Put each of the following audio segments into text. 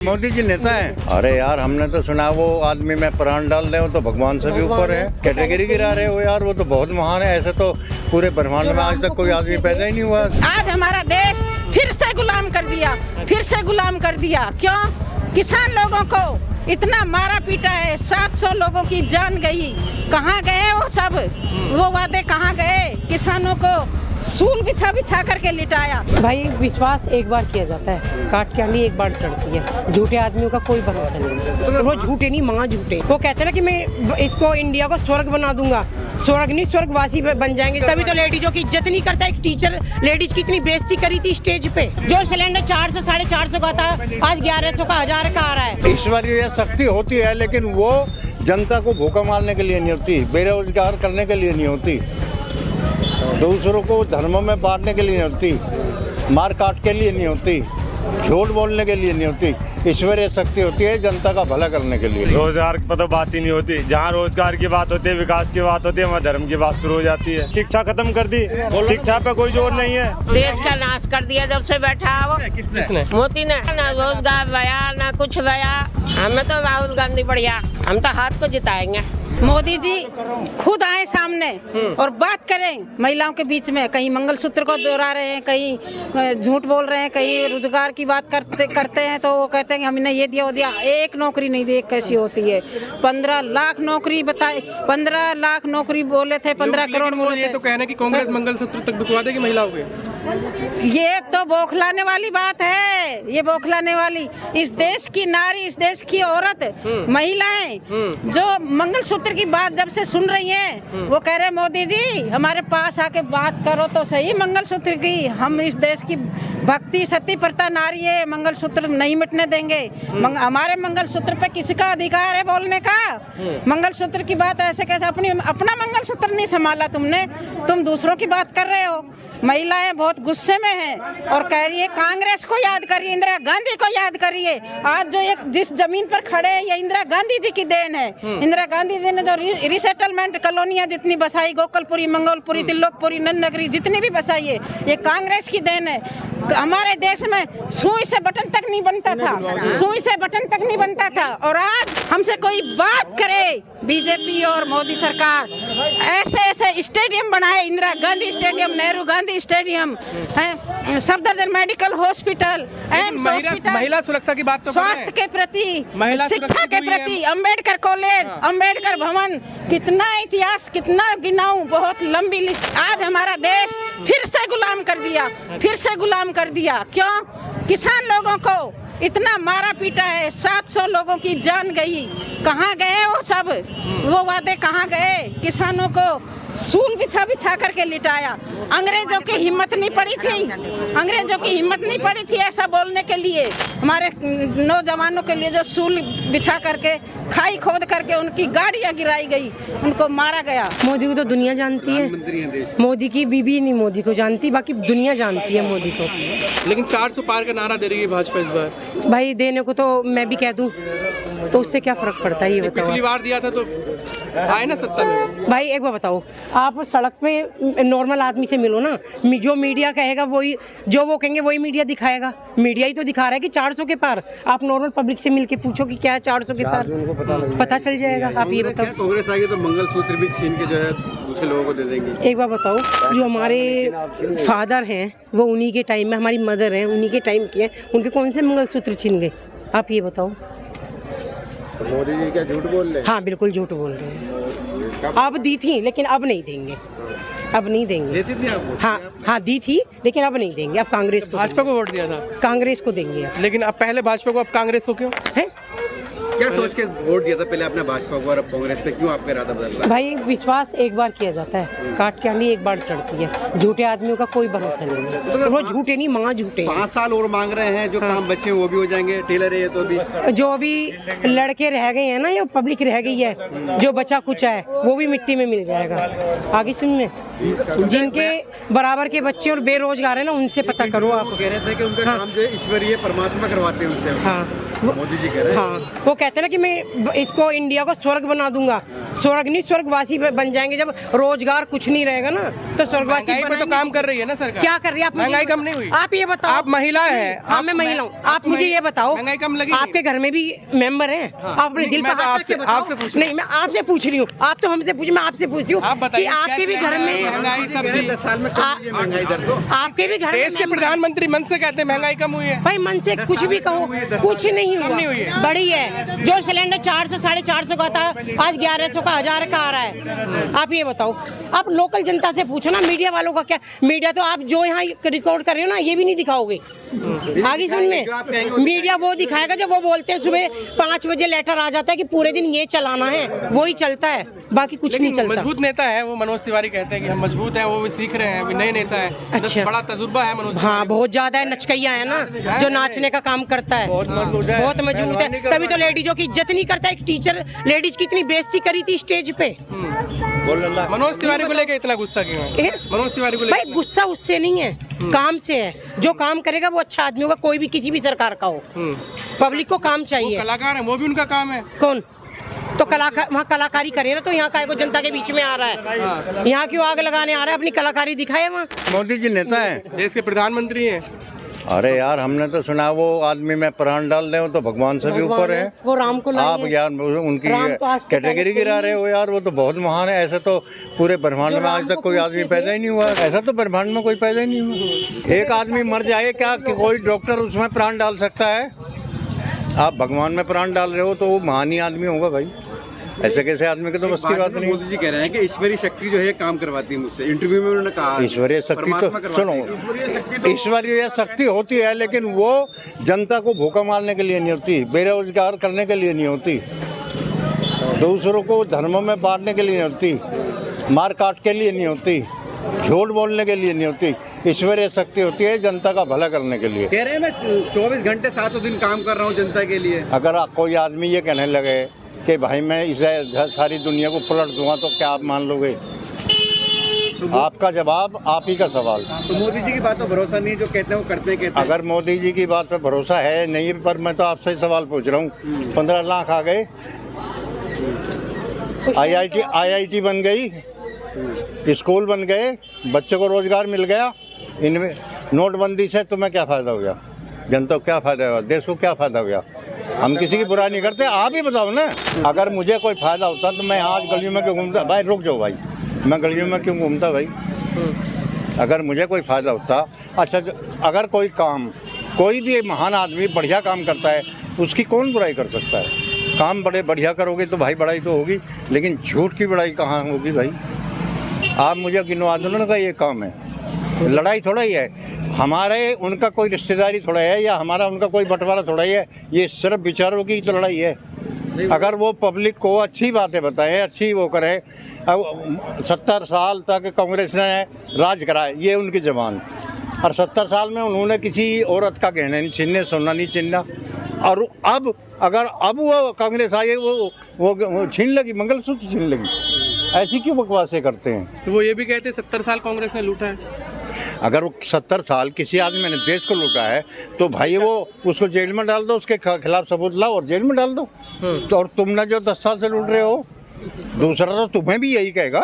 मोदी जी नेता हैं। अरे यार हमने तो सुना वो आदमी में प्राण डाल रहे हो तो भगवान से भी ऊपर है। कैटेगरी गिरा रहे हो यार, वो तो बहुत महान है। ऐसे तो पूरे ब्रह्मांड में आज तक कोई आदमी पैदा ही नहीं हुआ। आज हमारा देश फिर से गुलाम कर दिया, फिर से गुलाम कर दिया। क्यों? किसान लोगों को इतना मारा पीटा है, 700 लोगों की जान गई। कहाँ गए वो सब? वो वादे कहाँ गए? किसानों को सूल बिछा बिछा करके लिटाया। भाई विश्वास एक बार किया जाता है, काट के आनी एक बार चढ़ती है। झूठे आदमियों का कोई भरोसा नहीं है। वो झूठे नहीं, माँ झूठे। वो कहते हैं ना कि मैं इसको इंडिया को स्वर्ग बना दूंगा। स्वर्ग नहीं, स्वर्गवासी बन जाएंगे। तभी तो लेडीजों की इज्जत नहीं करता। एक टीचर लेडीज की इतनी बेइज्जती करी थी स्टेज पे। जो सिलेंडर 400 450 का था, आज 1100 का 1000 का आ रहा है। ईश्वरीय शक्ति होती है, लेकिन वो जनता को भूखा मारने के लिए नहीं होती, बेरोजगार करने के लिए नहीं होती, दूसरों को धर्मों में बांटने के लिए नहीं होती, मार काट के लिए नहीं होती, झूठ बोलने के लिए नहीं होती। ईश्वरीय शक्ति होती है जनता का भला करने के लिए। रोजगार पर तो बात ही नहीं होती। जहाँ रोजगार की बात होती है, विकास की बात होती है, वहाँ धर्म की बात शुरू हो जाती है। शिक्षा खत्म कर दी, शिक्षा पे कोई जोर नहीं है। देश का नाश कर दिया जब से बैठा वो। किसने? मोदी ने। ना रोजगार बया, ना कुछ बया। हमें तो राहुल गांधी बढ़िया, हम तो हाथ को जिताएंगे। मोदी जी खुद आए सामने और बात करें महिलाओं के बीच में। कहीं मंगलसूत्र को दोहरा रहे हैं, कहीं झूठ बोल रहे हैं, कहीं रोजगार की बात करते हैं तो वो कहते हैं कि हमने ये दिया वो दिया। एक नौकरी नहीं दी, कैसी होती है? 15 लाख नौकरी बताए, 15 लाख नौकरी बोले थे, 15 करोड़ बोले थे। ये तो कहना कि कांग्रेस मंगलसूत्र तक बिकवा देगी महिलाओं के। ये तो बौखलाने वाली बात है, ये बौखलाने वाली। इस देश की नारी, इस देश की औरत, महिलाएं जो मंगलसूत्र की बात जब से सुन रही हैं, वो कह रहे मोदी जी हमारे पास आके बात करो तो सही मंगलसूत्र की। हम इस देश की भक्ति सती प्रथा नारी है, मंगलसूत्र नहीं मिटने देंगे। हमारे मंगलसूत्र पे किसी का अधिकार है बोलने का? मंगलसूत्र की बात ऐसे कैसे? अपना मंगलसूत्र नहीं संभाला तुमने, तुम दूसरों की बात कर रहे हो। महिलाएं बहुत गुस्से में हैं और कह रही है कांग्रेस को याद करिए, इंदिरा गांधी को याद करिए। आज जो एक जिस जमीन पर खड़े हैं ये इंदिरा गांधी जी की देन है। इंदिरा गांधी जी ने जो रिसेटलमेंट कॉलोनियां जितनी बसाई, गोकुलपुरी, मंगोलपुरी, तिलोकपुरी, नंदनगरी जितनी भी बसाई है, ये कांग्रेस की देन है। हमारे देश में सुई से बटन तक नहीं बनता था, सुई से बटन तक नहीं बनता था। और आज हमसे कोई बात करे बीजेपी और मोदी सरकार, ऐसे ऐसे स्टेडियम बनाए, इंदिरा गांधी स्टेडियम, नेहरू गांधी स्टेडियम है, सफदरजंग मेडिकल हॉस्पिटल, महिला सुरक्षा की बात तो स्वास्थ्य के प्रति, शिक्षा के प्रति, अंबेडकर कॉलेज, अंबेडकर भवन, कितना इतिहास, कितना गिनाऊं, बहुत लंबी लिस्ट। आज हमारा देश फिर से गुलाम कर दिया, फिर से गुलाम कर दिया। क्यों? किसान लोगों को इतना मारा पीटा है, 700 लोगों की जान गई। कहाँ गए वो सब? वो वादे कहाँ गए? किसानों को सूल बिछा बिछा करके लिटाया। अंग्रेजों की हिम्मत नहीं पड़ी थी, अंग्रेजों की हिम्मत नहीं पड़ी थी ऐसा बोलने के लिए। हमारे नौजवानों के लिए जो सूल बिछा करके, खाई खोद करके उनकी गाड़ियां गिराई गई, उनको मारा गया। मोदी को तो दुनिया जानती है, मोदी की बीबी नहीं मोदी को जानती, बाकी दुनिया जानती है मोदी को। लेकिन 400 पार का नारा दे रही है भाजपा इस बार। भाई देने को तो मैं भी कह दूं तो उससे क्या फर्क पड़ता है? ये बताओ। पिछली बार दिया था तो आए ना सत्ता में। भाई एक बार बताओ, आप सड़क पे नॉर्मल आदमी से मिलो ना, जो मीडिया कहेगा वही, जो वो कहेंगे वही मीडिया दिखाएगा। मीडिया ही तो दिखा रहा है कि 400 के पार। आप नॉर्मल पब्लिक से मिलके पूछो कि क्या है 400 के पार, पता चल जाएगा। आप ये बताओ, कांग्रेस आएगी तो मंगलसूत्र भी छीन के जो है दूसरे लोगों को दे देंगे। एक बार बताओ, जो हमारे फादर हैं वो उन्हीं के टाइम में, हमारी मदर हैं उन्हीं के टाइम के हैं, उनके कौन से मंगलसूत्र छीन गए? आप ये बताओ। मोदी जी क्या झूठ बोल रहे हैं? हाँ बिल्कुल झूठ बोल रहे हैं। अब दी थी लेकिन अब नहीं देंगे, अब नहीं देंगे। देती थी आपको? हाँ दी थी लेकिन अब नहीं देंगे। अब कांग्रेस को, भाजपा को वोट दिया था, कांग्रेस को देंगे। लेकिन अब पहले भाजपा को, अब कांग्रेस को क्यों है? क्या सोच के वोट दिया था पहले आपने भाजपा को और अब कांग्रेस पे? क्यों आपका इरादा बदल रहा है? भाई विश्वास एक बार किया जाता है, काट के आनी एक बार चढ़ती है। झूठे आदमियों का कोई भरोसा नहीं है। वो झूठे नहीं, माँ झूठे। 5 साल और मांग रहे हैं, जो काम बच्चे वो भी हो जाएंगे। टेलर है तो भी, जो अभी लड़के रह गए हैं ना, ये पब्लिक रह गई है, जो बचा कुछ है वो भी मिट्टी में मिल जाएगा। आगे सुनिए, जिनके बराबर के बच्चे और बेरोजगार है ना, उनसे पता करो आप। कह रहे थे कि उनका काम जो ईश्वरीय परमात्मा करवाते हैं उनसे। हाँ मोदी जी कह रहे हैं। हाँ, वो कहते हैं ना कि मैं इसको इंडिया को स्वर्ग बना दूंगा। स्वर्ग नहीं स्वर्गवासी बन जाएंगे जब रोजगार कुछ नहीं रहेगा ना तो स्वर्गवासी महंगाई पे तो काम कर रही है ना सरकार। क्या कर रही है आप? महंगाई कम नहीं हुई। आप ये बताओ, आप महिला हैं। हाँ मैं महिला हूँ। आप मुझे ये बताओ, महंगाई कम लगी? आपके घर में भी मेंबर हैं? आप अपने दिल मैं पर तो हाथ रख के बताओ। आपसे पूछ नहीं मैं आपसे पूछ रही हूँ, आप तो हमसे पूछ, मैं आपसे पूछ रही हूँ आप बताइए कि आपके भी घर में महंगाई सब्जी 10 साल में कम हुई है महंगाई दर तो। आपके भी घर देश के में प्रधानमंत्री मन से कहते हैं महंगाई कम हुई है। भाई मन से कुछ भी कहो, कुछ नहीं कम नहीं हुई है। हुआ, बड़ी है। जो सिलेंडर 400 450 का था आज 1100 का 1000 का आ रहा है। आप ये बताओ, आप लोकल जनता से पूछो ना, मीडिया वालों का क्या? मीडिया तो आप जो यहाँ रिकॉर्ड कर रहे हो ना ये भी नहीं दिखाओगे आगे सुन में। मीडिया वो दिखाएगा जब वो बोलते हैं सुबह 5 बजे लेटर आ जाता है कि पूरे दिन ये चलाना है, वही चलता है, बाकी कुछ नहीं चलता। मजबूत नेता है वो, मनोज तिवारी कहते हैं कि हम मजबूत हैं, वो भी सीख रहे हैं, अभी नए नेता है। अच्छा। बड़ा तजुर्बा है मनोज। हाँ बहुत ज्यादा है, नचकैया है ना जो नाचने का काम करता है, बहुत मजबूत है। तभी तो लेडीजों की इज्जत नहीं करता। एक टीचर लेडीज की इतनी बेइज्जती करी थी स्टेज पे। मनोज तिवारी को लेकर इतना गुस्सा क्यों है? मनोज तिवारी को भाई लेकर गुस्सा उससे नहीं है, काम से है। जो काम करेगा वो अच्छा आदमी होगा, कोई भी किसी भी सरकार का हो। पब्लिक को काम चाहिए। कलाकार है, वो भी उनका काम है। कौन? तो कलाकार वहाँ कलाकारी करे ना, तो यहाँ का जनता के बीच में आ रहा है, यहाँ क्यों आग लगाने आ रहा है? अपनी कलाकारी दिखाए वहाँ। मोदी जी नेता है, देश के प्रधानमंत्री हैं। अरे यार हमने तो सुना वो आदमी में प्राण डाल रहे हो तो भगवान से भी ऊपर है। वो राम को आप यार उनकी कैटेगरी गिरा रहे हो यार, वो तो बहुत महान है। ऐसे तो पूरे ब्रह्मांड में आज तक कोई आदमी पैदा ही नहीं हुआ, ऐसा तो ब्रह्मांड में कोई पैदा ही नहीं हुआ। एक आदमी मर जाए क्या कि कोई डॉक्टर उसमें प्राण डाल सकता है? आप भगवान में प्राण डाल रहे हो तो वो महान ही आदमी होगा भाई। ऐसे कैसे आदमी की तो बस की बात नहीं। मोदी जी कह रहे हैं कि ईश्वरीय शक्ति जो है काम करवाती है मुझसे। इंटरव्यू में उन्होंने कहा ईश्वरीय शक्ति तो सुनो, ईश्वरीय शक्ति होती है लेकिन वो जनता को भूखा मारने के लिए नहीं होती, बेरोजगार करने के लिए नहीं होती, दूसरों को धर्मों में बांटने के लिए नहीं होती, मार काट के लिए नहीं होती, झूठ बोलने के लिए नहीं होती। ईश्वरीय शक्ति होती है जनता का भला करने के लिए। कह रहे हैं मैं 24 घंटे 7 दिन काम कर रहा हूँ जनता के लिए। अगर कोई आदमी ये कहने लगे कि भाई मैं इसे सारी दुनिया को पलट दूंगा तो क्या आप मान लोगे? आपका जवाब, आप ही का सवाल। तो मोदी जी की बात पर भरोसा नहीं है, जो कहते हैं वो करते हैं। अगर मोदी जी की बात पर भरोसा है नहीं, पर मैं तो आपसे सवाल पूछ रहा हूँ। 15 लाख आ गए, IIT बन गई, स्कूल बन गए, बच्चों को रोजगार मिल गया। इनमें नोटबंदी से तुम्हें क्या फ़ायदा हो गया? जनता को क्या फ़ायदा हुआ? देश को क्या फ़ायदा हो गया? हम किसी की बुराई नहीं करते, आप ही बताओ ना। अगर मुझे कोई फ़ायदा होता तो मैं आज गलियों में क्यों घूमता? भाई रुक जाओ भाई, मैं गलियों में क्यों घूमता भाई? अगर मुझे कोई फ़ायदा होता, अच्छा अगर कोई काम, कोई भी महान आदमी बढ़िया काम करता है उसकी कौन बुराई कर सकता है? काम बड़े बढ़िया करोगे तो भाई बड़ाई तो होगी, लेकिन झूठ की बड़ाई कहाँ होगी भाई? आप मुझे गिनो आंदोलन का ये काम है, लड़ाई थोड़ा ही है। हमारे उनका कोई रिश्तेदारी थोड़ा है या हमारा उनका कोई बंटवारा थोड़ा ही है, ये सिर्फ विचारों की तो लड़ाई है। अगर वो पब्लिक को अच्छी बातें बताएं, अच्छी वो करें। अब 70 साल तक कांग्रेस ने राज करा, ये उनकी जबान, और 70 साल में उन्होंने किसी औरत का गहना नहीं छीनने, सोना नहीं छीनना। और अब अगर वो कांग्रेस आई वो छीन लगी, मंगलसूत्र छीन लगी, ऐसी क्यों बकवासें करते हैं? तो वो ये भी कहते हैं 70 साल कांग्रेस ने लूटा है। अगर वो 70 साल किसी आदमी ने देश को लूटा है तो भाई वो उसको जेल में डाल दो, उसके खिलाफ सबूत लाओ और जेल में डाल दो। तो और तुमने जो 10 साल से लूट रहे हो, दूसरा तो तुम्हें भी यही कहेगा।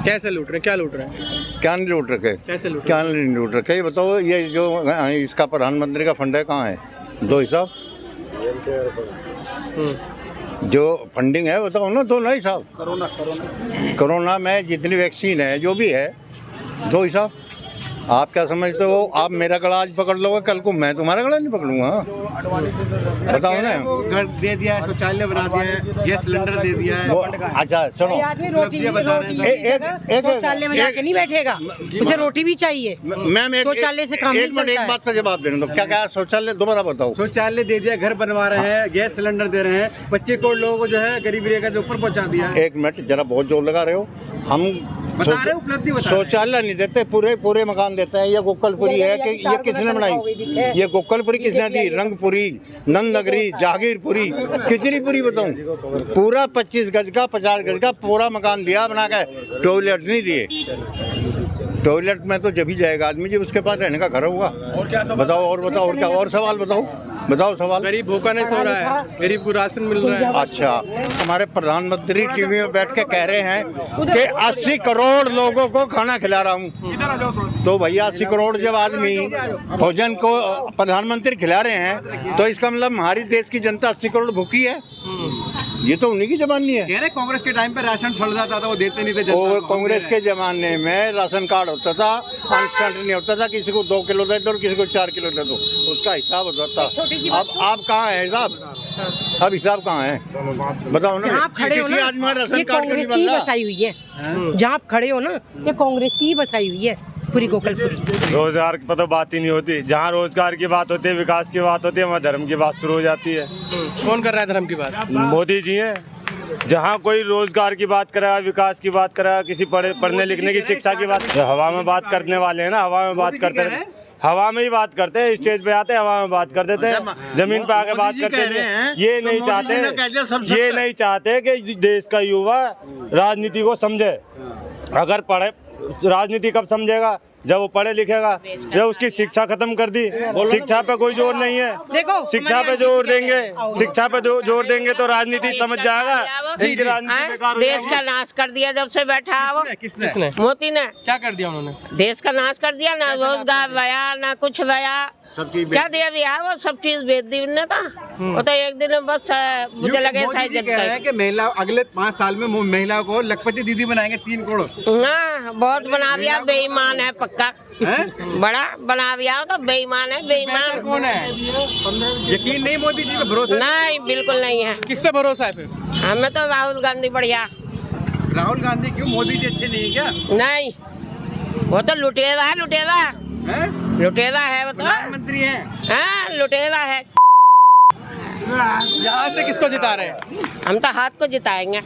कैसे लूट रहे हैं? क्या लूट रहे हैं? क्या नहीं लूट रखे? कैसे लूट? क्या नहीं लूट रखे? ये बताओ, ये जो इसका प्रधानमंत्री का फंड है कहाँ है? दो हिसाब जो फंडिंग है बताओ ना, दो ना हिसाब। कोरोना में जितनी वैक्सीन है जो भी है, दो हिसाब। आप क्या समझते हो? आप मेरा गला आज पकड़ लोगे, कल को मैं तुम्हारा गला नहीं पकड़ूंगा। बताओ ना। घर दे दिया है, शौचालय बना दिया है, गैस सिलेंडर दे दिया है। वो अच्छा सुनो, आदमी रोटी शौचालय में जाके नहीं बैठेगा, उसे रोटी भी चाहिए। मैम शौचालय से काम नहीं चलता है। एक बात का जवाब देने दो, क्या शौचालय दोबारा बताओ। शौचालय दे दिया, घर बनवा रहे हैं, गैस सिलेंडर दे रहे हैं, 25 करोड़ लोगों को जो है गरीबी रेखा के ऊपर पहुंचा दिया। एक मिनट, जरा बहुत जोर लगा रहे हो। हम बता रहे हो, उपलब्धि बता रहे हैं। शौचालय नहीं देते, पूरे मकान देते हैं। ये गोकलपुरी है कि ये किसने बनाई? ये गोकलपुरी किसने दी? रंगपुरी, नंदनगरी, जहांगीरपुरी, कितनी पूरी बताऊं? पूरा 25 गज का 50 गज का पूरा मकान दिया बना के, टॉयलेट नहीं दिए। टॉयलेट में तो जब ही जाएगा आदमी जब उसके पास रहने का घर होगा। और क्या सवाल? बताओ और बताओ और क्या और सवाल बताओ सवाल। गरीब भूखा नहीं सो रहा है, गरीब को राशन मिल रहा है। अच्छा, हमारे प्रधानमंत्री टीवी में बैठ के कह रहे हैं कि 80 करोड़ लोगों को खाना खिला रहा हूँ। तो भैया 80 करोड़ जब आदमी भोजन को प्रधानमंत्री खिला रहे हैं तो इसका मतलब हमारी देश की जनता 80 करोड़ भूखी है। ये तो उन्हीं की जबानी है। कह रहे कांग्रेस के टाइम पे राशन सड़ जाता था, वो देते नहीं थे जनता और को। कांग्रेस के जमाने में राशन कार्ड होता था, अनस्टैंड नहीं होता था, किसी को 2 किलो दे दो और किसी को 4 किलो दे दो, उसका हिसाब होता था। अब आप कहाँ है हिसाब? अब हिसाब कहाँ है बताओ ना। जहाँ आप खड़े हो किसी ना, आदमी का राशन ये कार्ड का कांग्रेस नहीं की ही बन रहा। बसाई हुई है। जहाँ आप खड़े हो ना, ये कांग्रेस की ही बसाई हुई है पूरी गोकलपुरी। रोजगार की तो बात ही नहीं होती। जहाँ रोजगार की बात होती है, विकास की बात होती है, वहाँ धर्म की बात शुरू हो जाती है। कौन कर रहा है धर्म की बात? मोदी जी हैं। जहाँ कोई रोजगार की बात करा, विकास की बात करा, किसी पढ़ने लिखने की शिक्षा की बात, जो हवा में बात करने वाले हैं ना, हवा में बात करते हैं, हवा में ही बात करते हैं। स्टेज पे आते हैं, हवा में बात कर देते हैं, जमीन पे आके बात करते हैं। ये नहीं चाहते कि देश का युवा राजनीति को समझे। अगर पढ़े, राजनीति कब समझेगा? जब वो पढ़े लिखेगा। जब उसकी शिक्षा खत्म कर दी, शिक्षा पे कोई जोर नहीं है। देखो, शिक्षा पे जोर देंगे, शिक्षा पे जोर देंगे तो राजनीति समझ जाएगा। इनकी राजनीति बेकार हो देश जाएगी। का नाश कर दिया जब से बैठा है वो। किसने? मोदी ने। क्या कर दिया उन्होंने? देश का नाश कर दिया, ना रोजगार भया ना कुछ भया। सब चीज क्या दिया दिया वो सब चीज बेच दी उन्होंने। वो तो एक दिन में बस मुझे लगे मोदी जी कह रहे हैं कि महिला अगले 5 साल में महिला को लखपति दीदी बनाएंगे 3 करोड़। हाँ, बहुत बना दिया, बेईमान है पक्का। बड़ा बना दिया तो बेईमान है, बेईमान। कौन है? यकीन नहीं मोदी जी पे भरोसा? नहीं, बिल्कुल नहीं है। किस पे भरोसा है फिर? हमें तो राहुल गांधी बढ़िया। राहुल गांधी क्यों? मोदी जी अच्छे नहीं है क्या? नहीं, वो तो लुटेरा है, लुटेरा लुटेरा है वो तो। प्रधानमंत्री हैं। हाँ, लुटेरा है। यहाँ से किसको जिता रहे हैं? हम तो हाथ को जिताएंगे।